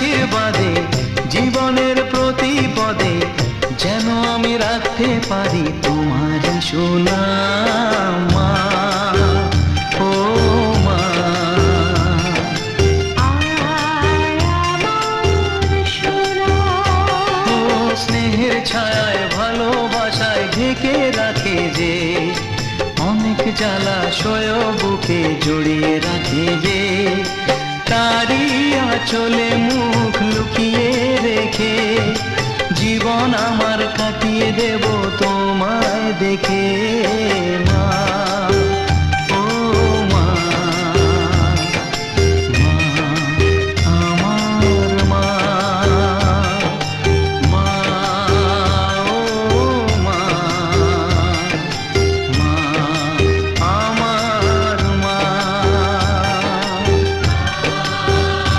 আশীর্বাদে জীবনের প্রতি পদে যেন আমি রাখতে পারি তোমারই সোনা মা, ও মা। ও স্নেহের ছায়ায় ভালোবাসায় ঢেকে রাখে যে, অনেক জ্বালাশয় বুকে জড়িয়ে রাখে যে, তারই আঁচলে মুখ লুকিয়ে রেখে জীবন আমার কাটিয়ে দেব তোমায় দেখে মা।